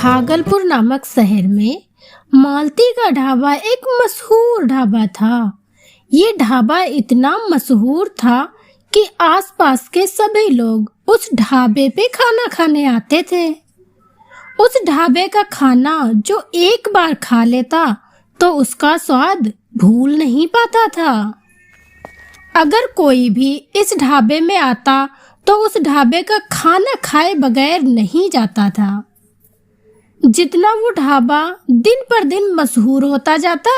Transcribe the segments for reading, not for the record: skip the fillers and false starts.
भागलपुर नामक शहर में मालती का ढाबा एक मशहूर ढाबा था। ये ढाबा इतना मशहूर था कि आसपास के सभी लोग उस ढाबे पे खाना खाने आते थे। उस ढाबे का खाना जो एक बार खा लेता तो उसका स्वाद भूल नहीं पाता था। अगर कोई भी इस ढाबे में आता तो उस ढाबे का खाना खाए बगैर नहीं जाता था। जितना वो ढाबा दिन पर दिन मशहूर होता जाता,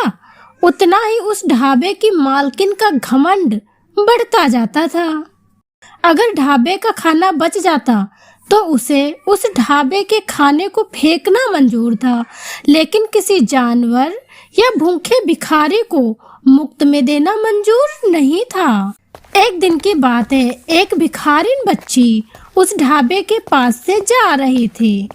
उतना ही उस ढाबे की मालकिन का घमंड बढ़ता जाता था। अगर ढाबे का खाना बच जाता तो उसे उस ढाबे के खाने को फेंकना मंजूर था, लेकिन किसी जानवर या भूखे भिखारी को मुफ्त में देना मंजूर नहीं था। एक दिन की बात है, एक भिखारिन बच्ची उस ढाबे के पास से जा रही थी।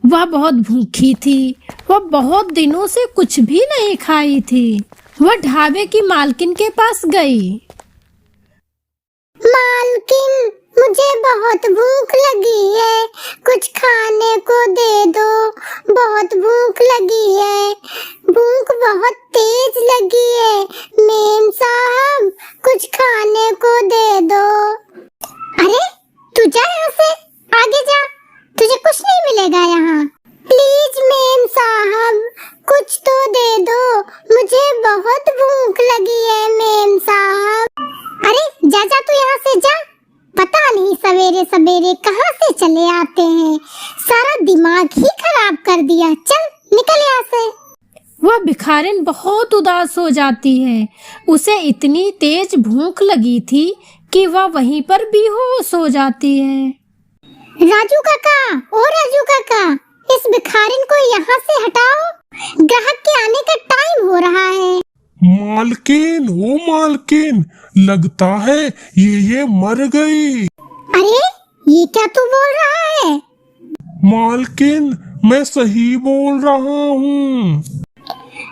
वह बहुत भूखी थी। वह बहुत दिनों से कुछ भी नहीं खाई थी। वह ढाबे की मालकिन के पास गई। मालकिन, मुझे बहुत भूख लगी है, कुछ खाने को दे दो। बहुत भूख लगी है, भूख बहुत तेज लगी है। मेम साहब, कुछ खाने को दे दो। अरे तू जा यहाँ से, आगे जा, तुझे कुछ नहीं मिलेगा यहाँ। प्लीज मेम साहब, कुछ तो दे दो, मुझे बहुत भूख लगी है मेम साहब। अरे जा जा, तू यहाँ से जा। पता नहीं सवेरे सवेरे कहाँ से चले आते हैं, सारा दिमाग ही खराब कर दिया। चल निकल यहाँ से। वह भिखारिन बहुत उदास हो जाती है। उसे इतनी तेज भूख लगी थी कि वह वहीं पर बेहोश हो जाती है। राजू काका, ओ राजू काका, इस भिखारिन को यहाँ से हटाओ, ग्राहक के आने का टाइम हो रहा है। मालकिन, ओ मालकिन, लगता है ये मर गई। अरे ये क्या तू बोल रहा है? मालकिन, मैं सही बोल रहा हूँ।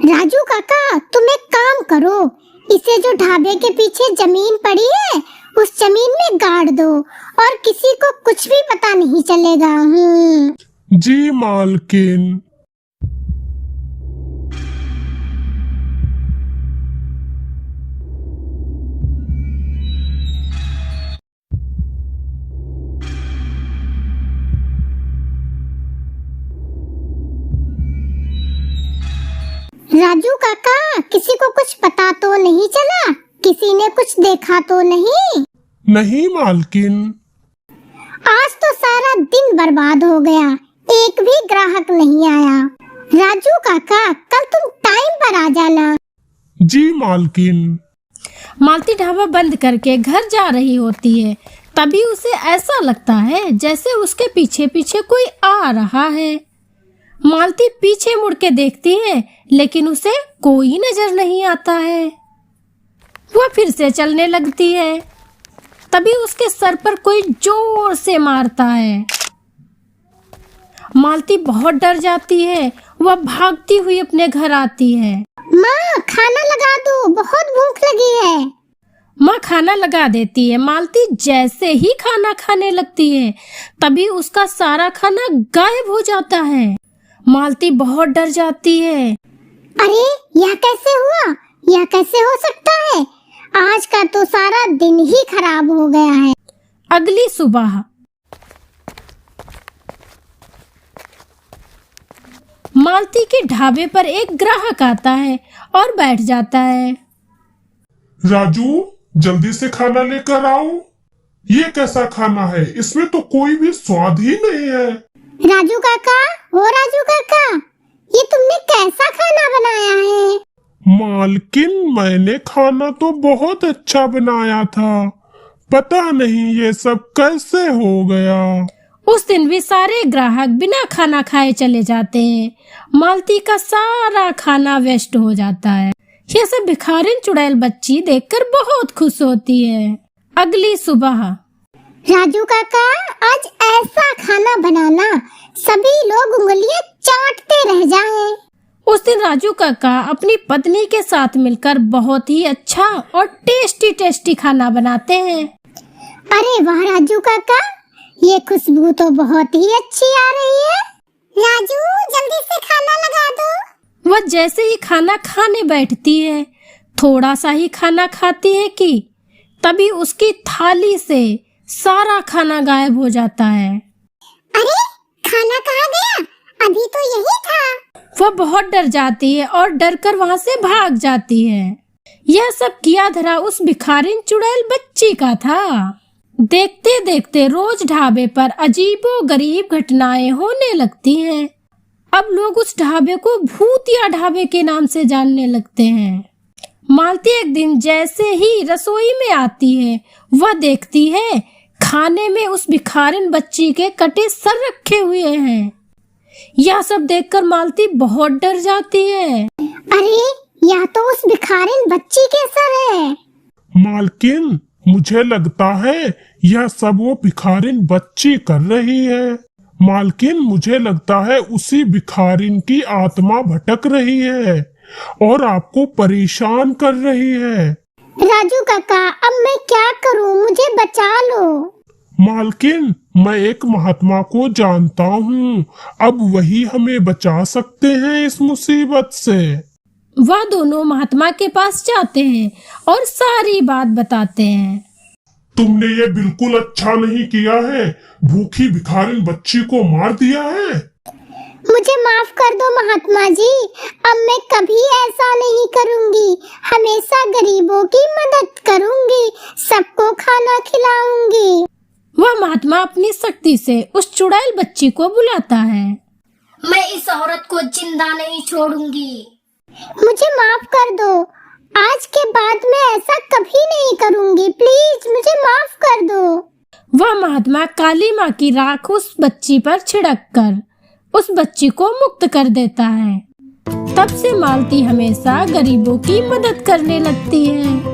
राजू काका, तुम एक काम करो, इसे जो ढाबे के पीछे जमीन पड़ी है उस जमीन में गाड़ दो और किसी को कुछ भी पता नहीं चलेगा। जी मालकिन। राजू काका, किसी को कुछ पता तो नहीं चला? किसी ने कुछ देखा तो नहीं? नहीं मालकिन। आज तो सारा दिन बर्बाद हो गया, एक भी ग्राहक नहीं आया। राजू काका, कल तुम टाइम पर आ जाना। जी मालकिन। मालती ढाबा बंद करके घर जा रही होती है। तभी उसे ऐसा लगता है जैसे उसके पीछे पीछे कोई आ रहा है। मालती पीछे मुड़ के देखती है, लेकिन उसे कोई नजर नहीं आता है। वह फिर से चलने लगती है। तभी उसके सर पर कोई जोर से मारता है। मालती बहुत डर जाती है। वह भागती हुई अपने घर आती है। माँ, खाना लगा दो, बहुत भूख लगी है। माँ खाना लगा देती है। मालती जैसे ही खाना खाने लगती है, तभी उसका सारा खाना गायब हो जाता है। मालती बहुत डर जाती है। अरे यह कैसे हुआ? यह कैसे हो सकता है? आज का तो सारा दिन ही खराब हो गया है। अगली सुबह मालती के ढाबे पर एक ग्राहक आता है और बैठ जाता है। राजू, जल्दी से खाना लेकर आओ। ये कैसा खाना है? इसमें तो कोई भी स्वाद ही नहीं है। राजू काका, ओ राजू काका, ये तुमने कैसा खाना बनाया है? मालकिन, मैंने खाना तो बहुत अच्छा बनाया था, पता नहीं ये सब कैसे हो गया। उस दिन भी सारे ग्राहक बिना खाना खाए चले जाते हैं। मालती का सारा खाना वेस्ट हो जाता है। यह सब भिखारिन चुड़ैल बच्ची देखकर बहुत खुश होती है। अगली सुबह राजू काका, आज ऐसा खाना बनाना सभी लोग उंगलियां चाटते रह जाएं। उस दिन राजू काका अपनी पत्नी के साथ मिलकर बहुत ही अच्छा और टेस्टी टेस्टी खाना बनाते हैं। अरे वाह राजू काका, ये खुशबू तो बहुत ही अच्छी आ रही है। राजू जल्दी से खाना लगा दो। वह जैसे ही खाना खाने बैठती है, थोड़ा सा ही खाना खाती है कि तभी उसकी थाली से सारा खाना गायब हो जाता है। अरे खाना कहाँ गया? अभी तो यही था। वह बहुत डर जाती है और डर कर वहाँ से भाग जाती है। यह सब किया धरा उस भिखारिन चुड़ैल बच्ची का था। देखते देखते रोज ढाबे पर अजीबो गरीब घटनाएं होने लगती हैं। अब लोग उस ढाबे को भूतिया ढाबे के नाम से जानने लगते हैं। मालती एक दिन जैसे ही रसोई में आती है, वह देखती है खाने में उस भिखारिन बच्ची के कटे सर रखे हुए हैं। यह सब देखकर मालती बहुत डर जाती है। अरे यह तो उस भिखारिन बच्ची के सर है। मालकिन, मुझे लगता है यह सब वो भिखारिन बच्ची कर रही है। मालकिन, मुझे लगता है उसी भिखारिन की आत्मा भटक रही है और आपको परेशान कर रही है। राजू काका, अब मैं क्या करूं? मुझे बचा लो। मालकिन, मैं एक महात्मा को जानता हूँ, अब वही हमें बचा सकते हैं इस मुसीबत से। वह दोनों महात्मा के पास जाते हैं और सारी बात बताते हैं। तुमने ये बिल्कुल अच्छा नहीं किया है, भूखी भिखारिन बच्ची को मार दिया है। मुझे माफ कर दो महात्मा जी, अब मैं कभी ऐसा नहीं करूंगी। हमेशा गरीबों की मदद करूंगी, सबको खाना खिलाऊंगी। वह महात्मा अपनी शक्ति से उस चुड़ैल बच्ची को बुलाता है। मैं इस औरत को जिंदा नहीं छोड़ूंगी। मुझे माफ कर दो, आज के बाद मैं ऐसा कभी नहीं करूंगी। प्लीज मुझे माफ कर दो। वह महात्मा काली माँ की राख उस बच्ची पर छिड़क कर उस बच्ची को मुक्त कर देता है। तब से मालती हमेशा गरीबों की मदद करने लगती है।